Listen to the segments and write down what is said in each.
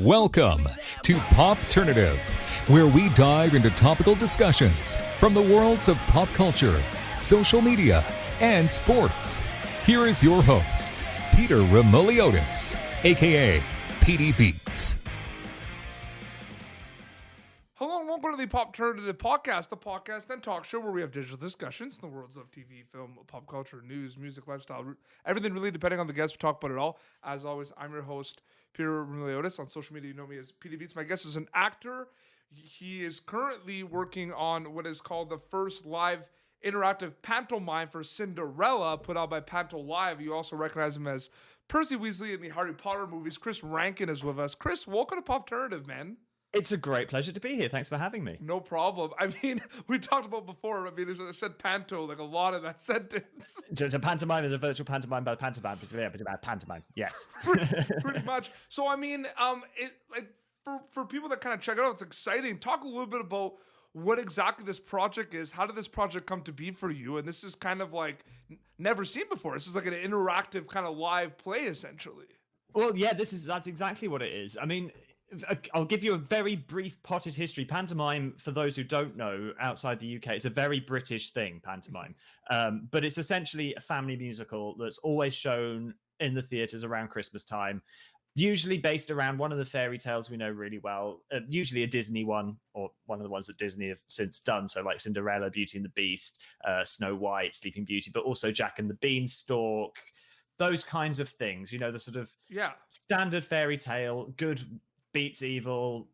Welcome to Popternative, where we dive into topical discussions from the worlds of pop culture, social media, and sports. Here is your host, Peter Remoliotis, aka PD Beats. Hello and welcome to the Popternative podcast, the podcast and talk show where we have digital discussions in the worlds of TV, film, pop culture, news, music, lifestyle, everything really depending on the guest. We talk about it all. As always, I'm your host, Peter Remoliotis. On social media, you know me as PD Beats. My guest is an actor. He is currently working on what is called the first live interactive pantomime for Cinderella, put out by Panto Live. You also recognize him as Percy Weasley in the Harry Potter movies. Chris Rankin is with us. Chris, welcome to Popternative, man. It's a great pleasure to be here. Thanks for having me. No problem. I mean, we talked about before. I mean, I said panto like a lot in that sentence. To pantomime is a virtual pantomime by pantomime. Pantomime, yes. Pretty much. So, I mean, for people that kind of check it out, it's exciting. Talk a little bit about what exactly this project is. How did this project come to be for you? And this is kind of like never seen before. This is like an interactive kind of live play, essentially. Well, yeah, that's exactly what it is. I mean, I'll give you a very brief potted history. Pantomime, for those who don't know, outside the UK, it's a very British thing, pantomime. But it's essentially a family musical that's always shown in the theatres around Christmas time, usually based around one of the fairy tales we know really well, usually a Disney one, or one of the ones that Disney have since done. So like Cinderella, Beauty and the Beast, Snow White, Sleeping Beauty, but also Jack and the Beanstalk, those kinds of things, you know, the sort of standard fairy tale, good beats evil,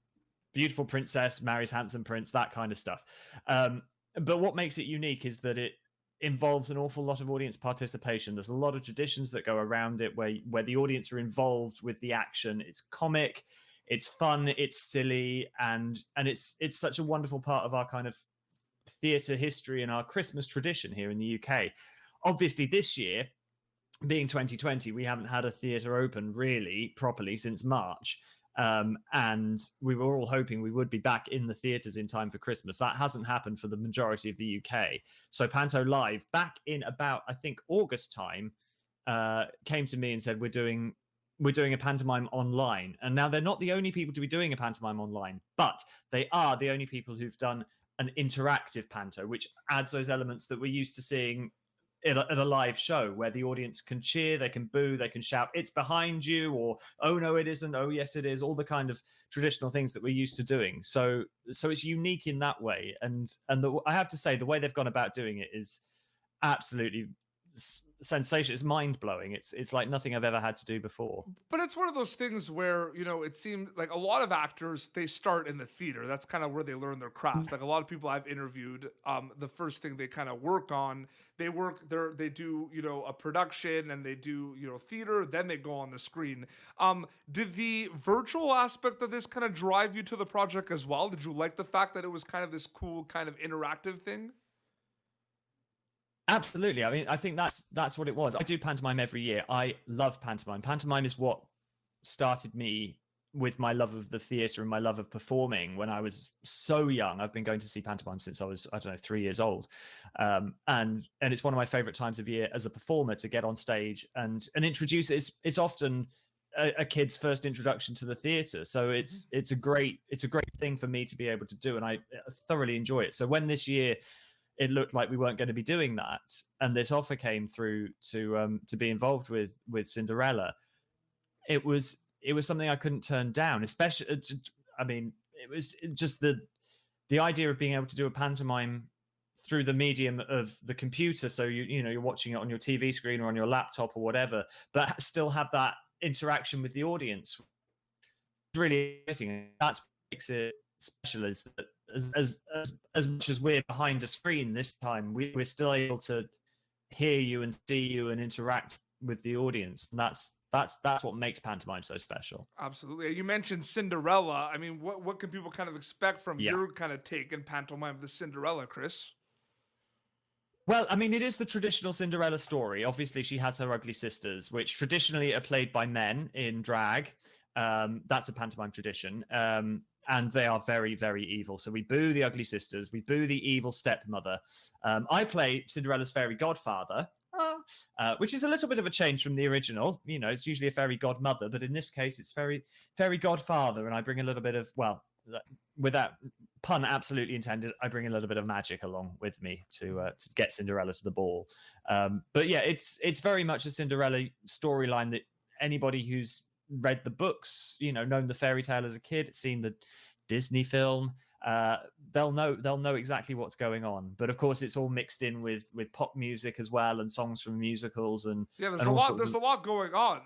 beautiful princess marries handsome prince, that kind of stuff. But what makes it unique is that it involves an awful lot of audience participation. There's a lot of traditions that go around it where the audience are involved with the action. It's comic, it's fun, it's silly, and it's such a wonderful part of our kind of theatre history and our Christmas tradition here in the UK. Obviously, this year, being 2020, we haven't had a theatre open really properly since March. And we were all hoping we would be back in the theatres in time for Christmas. That hasn't happened for the majority of the UK. So Panto Live, back in about, I think, August time, came to me and said, we're doing a pantomime online. And now they're not the only people to be doing a pantomime online, but they are the only people who've done an interactive panto, which adds those elements that we're used to seeing at a live show, where the audience can cheer, they can boo, they can shout, it's behind you, or oh no it isn't, oh yes it is, all the kind of traditional things that we're used to doing. So it's unique in that way, and I have to say the way they've gone about doing it is absolutely sensation. It's mind-blowing. It's like nothing I've ever had to do before. But it's one of those things where, you know, it seems like a lot of actors, they start in the theater. That's kind of where they learn their craft. Like a lot of people I've interviewed, the first thing they kind of work on, they do, you know, a production, and they do, you know, theater, then they go on the screen. Did the virtual aspect of this kind of drive you to the project as well? Did you like the fact that it was kind of this cool kind of interactive thing? Absolutely. I mean, I think that's what it was. I do pantomime every year. I love pantomime. Pantomime is what started me with my love of the theatre and my love of performing when I was so young. I've been going to see pantomime since I was, 3 years old. And it's one of my favorite times of year as a performer to get on stage and introduce it. It's often a kid's first introduction to the theatre. So it's a great thing for me to be able to do. And I thoroughly enjoy it. So when this year it looked like we weren't going to be doing that, and this offer came through to be involved with Cinderella, it was something I couldn't turn down. Especially, I mean, it was just the idea of being able to do a pantomime through the medium of the computer. So you're watching it on your TV screen or on your laptop or whatever, but still have that interaction with the audience. Really exciting. That's what makes it special, is that as much as we're behind a screen this time, we're still able to hear you and see you and interact with the audience, and that's what makes pantomime so special. Absolutely. You mentioned Cinderella. I mean, what can people kind of expect from your kind of take in pantomime of the Cinderella, Chris? Well, I mean, it is the traditional Cinderella story. Obviously, she has her ugly sisters, which traditionally are played by men in drag. That's a pantomime tradition. And they are very, very evil. So we boo the ugly sisters. We boo the evil stepmother. I play Cinderella's fairy godfather, which is a little bit of a change from the original. You know, it's usually a fairy godmother, but in this case, it's fairy godfather, and I bring a little bit of, well, without pun absolutely intended, I bring a little bit of magic along with me to get Cinderella to the ball. But yeah, it's very much a Cinderella storyline that anybody who's read the books, you know, known the fairy tale as a kid, seen the Disney film, they'll know exactly what's going on. But of course, it's all mixed in with pop music as well, and songs from musicals, and there's a lot. There's a lot going on.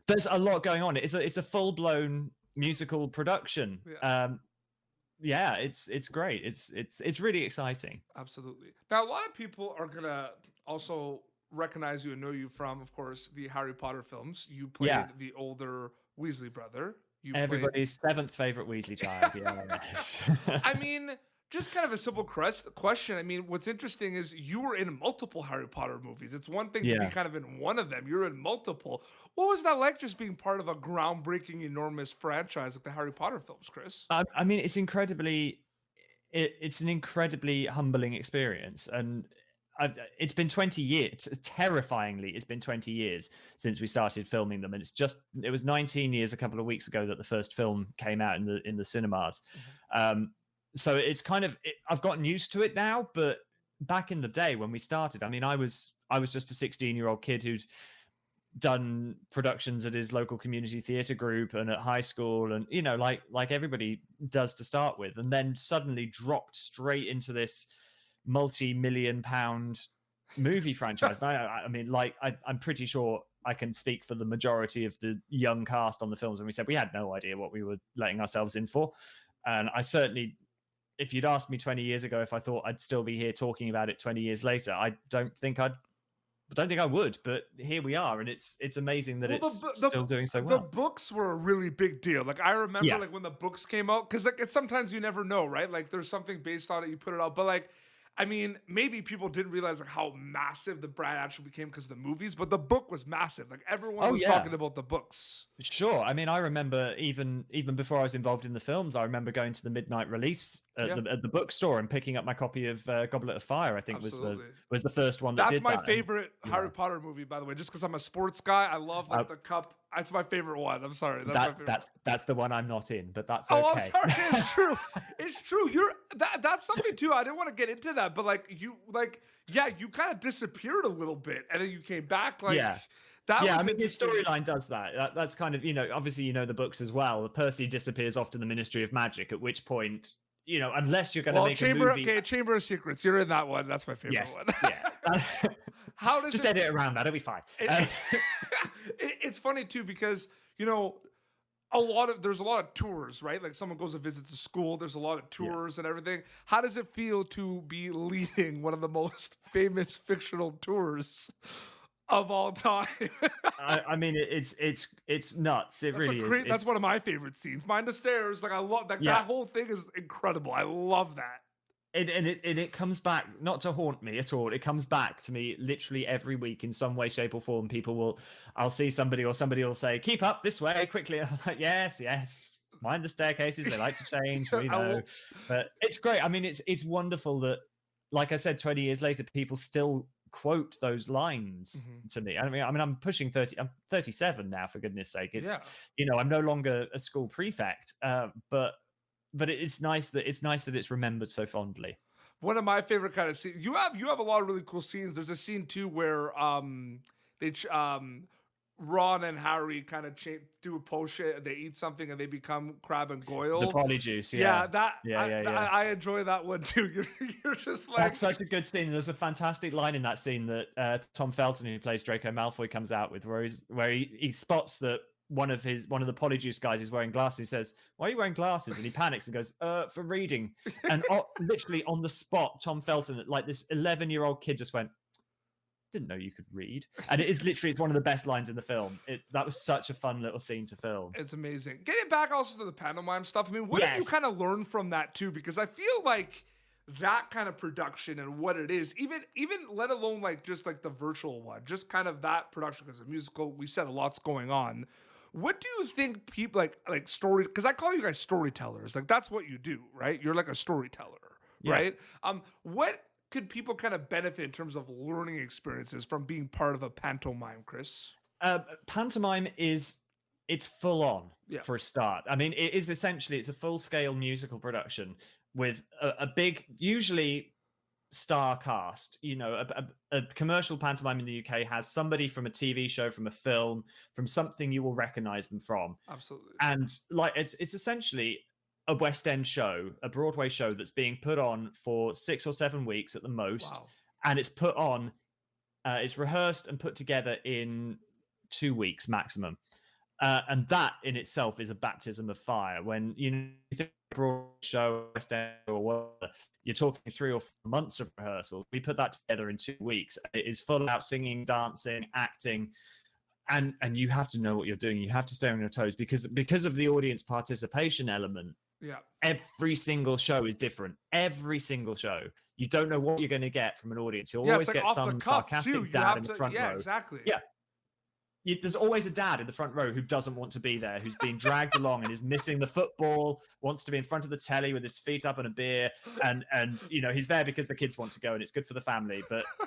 There's a lot going on. It's a full blown musical production. Yeah, it's great. It's really exciting. Absolutely. Now, a lot of people are gonna also recognize you and know you from, of course, the Harry Potter films. You played the older Weasley brother. Everybody's seventh favorite Weasley child. Yeah. I mean, just kind of a simple question. I mean, what's interesting is you were in multiple Harry Potter movies. It's one thing to be kind of in one of them. You're in multiple. What was that like, just being part of a groundbreaking, enormous franchise like the Harry Potter films, Chris? I mean, it's an incredibly humbling experience, and it's been 20 years. Terrifyingly, it's been 20 years since we started filming them, and it was 19 years a couple of weeks ago that the first film came out in the cinemas. So it's kind of I've gotten used to it now, but back in the day when we started, I mean, I was just a 16-year-old kid who'd done productions at his local community theater group and at high school, and you know, like everybody does to start with, and then suddenly dropped straight into this multi-million-pound movie franchise. And I mean, like, I'm pretty sure I can speak for the majority of the young cast on the films when we said we had no idea what we were letting ourselves in for. And I certainly, if you'd asked me 20 years ago if I thought I'd still be here talking about it 20 years later, I don't think I would, but here we are, and it's amazing that it's still doing so well. The books were a really big deal. Like, I remember like when the books came out, because like sometimes you never know, right? Like, there's something based on it, you put it out, but like, I mean, maybe people didn't realize like how massive the brand actually became because of the movies, but the book was massive. Like, everyone was talking about the books. Sure. I mean, I remember even before I was involved in the films, I remember going to the midnight release at the bookstore and picking up my copy of Goblet of Fire. I think was the first one that did that. That's my favorite Harry Potter movie, by the way, just because I'm a sports guy. I love like the cup. That's my favorite one. I'm sorry. That's the one I'm not in, but that's okay. Oh, I'm sorry. It's true. It's true. That's something too. I didn't want to get into that, but you kind of disappeared a little bit, and then you came back. Like, I mean, his storyline does that. That's kind of, you know, obviously, you know, the books as well. Percy disappears off to the Ministry of Magic, at which point, you know, unless you're going to make a movie. Okay, Chamber of Secrets. You're in that one. That's my favorite one. Yeah. How does just edit around that? It'll be fine. It's funny too, because, you know, there's a lot of tours, right? Like, someone goes and visits a school. There's a lot of tours and everything. How does it feel to be leading one of the most famous fictional tours of all time? I mean, it's nuts. It really is. That's one of my favorite scenes. Mind the Stairs. Like, I love that. That whole thing is incredible. I love that. And it comes back, not to haunt me at all. It comes back to me literally every week in some way, shape, or form. I'll see somebody, or somebody will say, "Keep up this way quickly." I'm like, yes. Mind the staircases. They like to change. We know, but it's great. I mean, it's wonderful that, like I said, 20 years later, people still quote those lines to me. I mean, I'm pushing 30. I'm 37 now, for goodness sake. It's you know, I'm no longer a school prefect, but it's nice that it's remembered so fondly. One of my favorite kind of scenes. You have a lot of really cool scenes. There's a scene too where Ron and Harry kind of do a potion. They eat something and they become Crabbe and Goyle. The polyjuice, I enjoy that one too. You're just like, that's such a good scene. There's a fantastic line in that scene that Tom Felton, who plays Draco Malfoy, comes out with, where he spots that one of the polyjuice guys is wearing glasses. He says, "Why are you wearing glasses?" And he panics and goes, "For reading." And literally on the spot, Tom Felton, like this 11-year-old kid, just went, "Didn't know you could read." And it's one of the best lines in the film. That was such a fun little scene to film. It's amazing. Getting back also to the pantomime stuff, I mean, what have you kind of learned from that too? Because I feel like that kind of production and what it is, even let alone like just like the virtual one, just kind of that production, because the musical, we said a lot's going on. What do you think people like story? Because I call you guys storytellers. Like, that's what you do, right? You're like a storyteller, right? What could people kind of benefit in terms of learning experiences from being part of a pantomime, Chris? Pantomime it's full on Yeah. for a start. I mean, it is essentially it's a full scale musical production with a big, usually star cast. You know, a commercial pantomime in the UK has somebody from a TV show, from a film, from something you will recognize them from. Absolutely. And like it's essentially a West End show, a Broadway show that's being put on for 6 or 7 weeks at the most, Wow. and it's put on, it's rehearsed and put together in 2 weeks maximum. And that in itself is a baptism of fire. When you think Broadway show, West End, or whatever, you're talking 3 or 4 months of rehearsals. We put that together in 2 weeks. It is full out singing, dancing, acting, and you have to know what you're doing. You have to stay on your toes because of the audience participation element. Yeah. Every single show is different. Every single show, you don't know what you're going to get from an audience. You'll always like get off the some cuff, sarcastic too. You dad have in the to- front yeah, row. exactly. Yeah. There's always a dad in the front row who doesn't want to be there, who's being dragged along and is missing the football, wants to be in front of the telly with his feet up and a beer, and you know, he's there because the kids want to go and it's good for the family.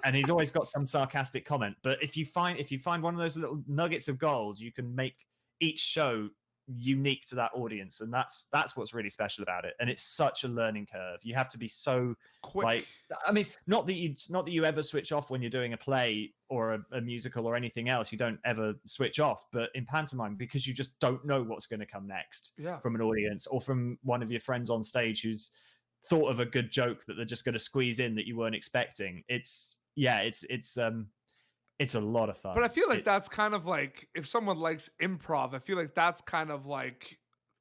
And he's always got some sarcastic comment. But if you find one of those little nuggets of gold, you can make each show unique to that audience, and that's what's really special about it. And it's such a learning curve. You have to be so Quick. like, I mean, not that you ever switch off when you're doing a play or a musical or anything else. You don't ever switch off. But in pantomime, because you just don't know what's going to come next from an audience or from one of your friends on stage who's thought of a good joke that they're just going to squeeze in that you weren't expecting. It's a lot of fun. But I feel like that's kind of like, if someone likes improv, I feel like that's kind of like,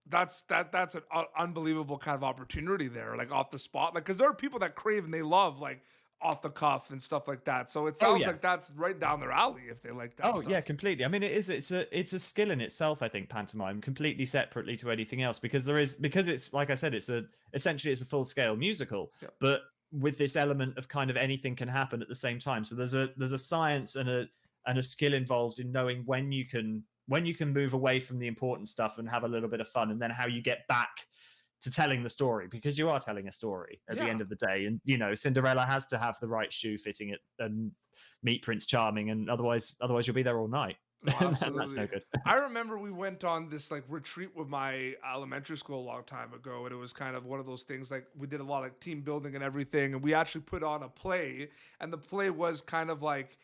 that's an unbelievable kind of opportunity there, like off the spot. Like, because there are people that crave and they love like off the cuff and stuff like that. So it sounds like that's right down their alley if they like that. Oh yeah, completely. I mean, it's a skill in itself. I think pantomime, completely separately to anything else, because it's like I said, essentially it's a full scale musical, but with this element of kind of anything can happen at the same time. So there's a science and a skill involved in knowing when you can move away from the important stuff and have a little bit of fun, and then how you get back to telling the story, because you are telling a story at the end of the day. And you know, Cinderella has to have the right shoe fitting it and meet Prince Charming, and otherwise you'll be there all night. No, absolutely. That's no good. I remember we went on this like retreat with my elementary school a long time ago, and it was kind of one of those things, like we did a lot of team building and everything, and we actually put on a play, and the play was kind of like,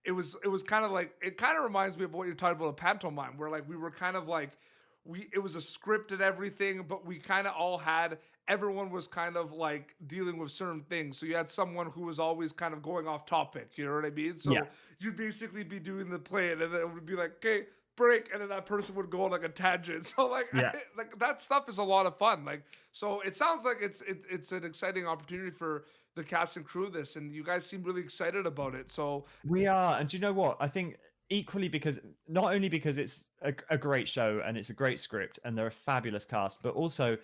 it kind of reminds me of what you're talking about, a pantomime, where like we were kind of like, it was a script and everything, but we kind of all had, everyone was kind of like dealing with certain things. So you had someone who was always kind of going off topic, you know what I mean? So you'd basically be doing the play, and then it would be like, okay, break, and then that person would go on like a tangent. So like, like that stuff is a lot of fun. Like, so it sounds like it's an exciting opportunity for the cast and crew of this, and you guys seem really excited about it. So we are, and do you know what? I think equally, because not only because it's a great show and it's a great script and they're a fabulous cast, but also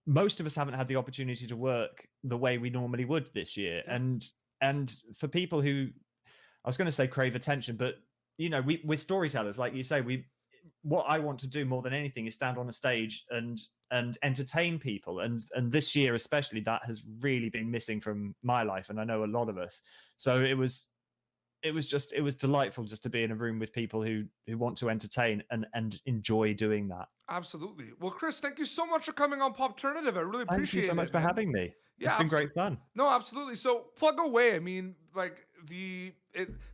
most of us haven't had the opportunity to work the way we normally would this year. And for people who, I was going to say crave attention, but you know, we're storytellers, like you say. What I want to do more than anything is stand on a stage and entertain people. And this year especially, that has really been missing from my life, and I know a lot of us. So it was delightful just to be in a room with people who want to entertain and enjoy doing that. Absolutely. Well, Chris, thank you so much for coming on Popternative. I really appreciate it. Thank you so much for having me. Yeah, it's been great fun. No, absolutely. So plug away. I mean, like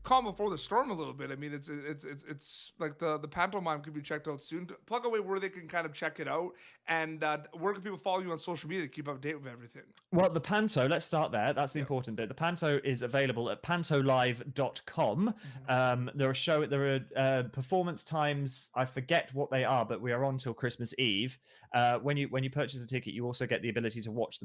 calm before the storm a little bit. I mean, it's like the pantomime could be checked out soon. Plug away where they can kind of check it out, and where can people follow you on social media to keep up to date with everything? Well, the Panto, let's start there. That's the important bit. The Panto is available at pantolive.com. There are performance times. I forget what they are, but we are on till Christmas Eve. When you purchase a ticket, you also get the ability to watch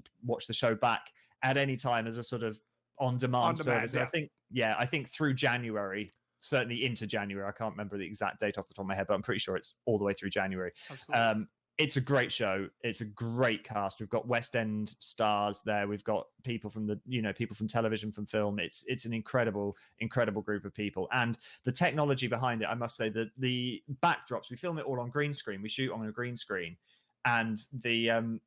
the show back at any time as a sort of on-demand service. Yeah. And I think through January, certainly into January. I can't remember the exact date off the top of my head, but I'm pretty sure it's all the way through January. Absolutely. It's a great show. It's a great cast. We've got West End stars there. We've got people from people from television, from film. It's an incredible group of people. And the technology behind it, I must say, that the backdrops, we film it all on green screen. We shoot on a green screen, and the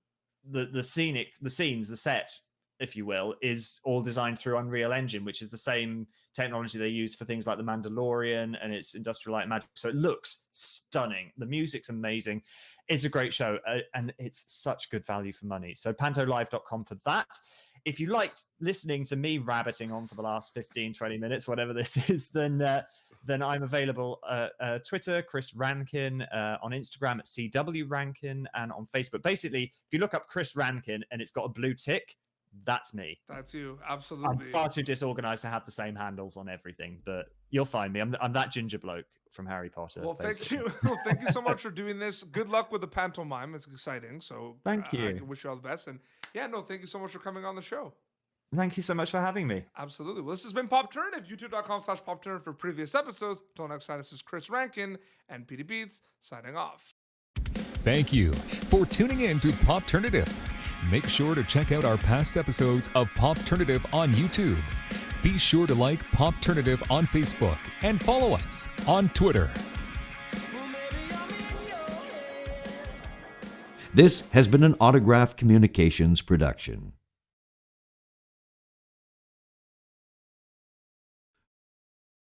scenes, the set if you will, is all designed through Unreal Engine, which is the same technology they use for things like the Mandalorian and its Industrial Light and Magic. So it looks stunning. The music's amazing. It's a great show, and it's such good value for money. So pantolive.com for that. If you liked listening to me rabbiting on for the last 15, 20 minutes, whatever this is, then I'm available Twitter, Chris Rankin, on Instagram at CW Rankin, and on Facebook. Basically, if you look up Chris Rankin and it's got a blue tick, that's me. That's you. Absolutely. I'm far too disorganized to have the same handles on everything, but you'll find me. I'm that ginger bloke from Harry Potter. Well, basically. thank you. Thank you so much for doing this. Good luck with the pantomime. It's exciting. So Thank you. I wish you all the best. And thank you so much for coming on the show. Thank you so much for having me. Absolutely. Well, this has been Popternative. YouTube.com/Popternative for previous episodes. Until next time, this is Chris Rankin and PD Beats signing off. Thank you for tuning in to Popternative. Make sure to check out our past episodes of Popternative on YouTube. Be sure to like Popternative on Facebook and follow us on Twitter. This has been an Autograph Communications production.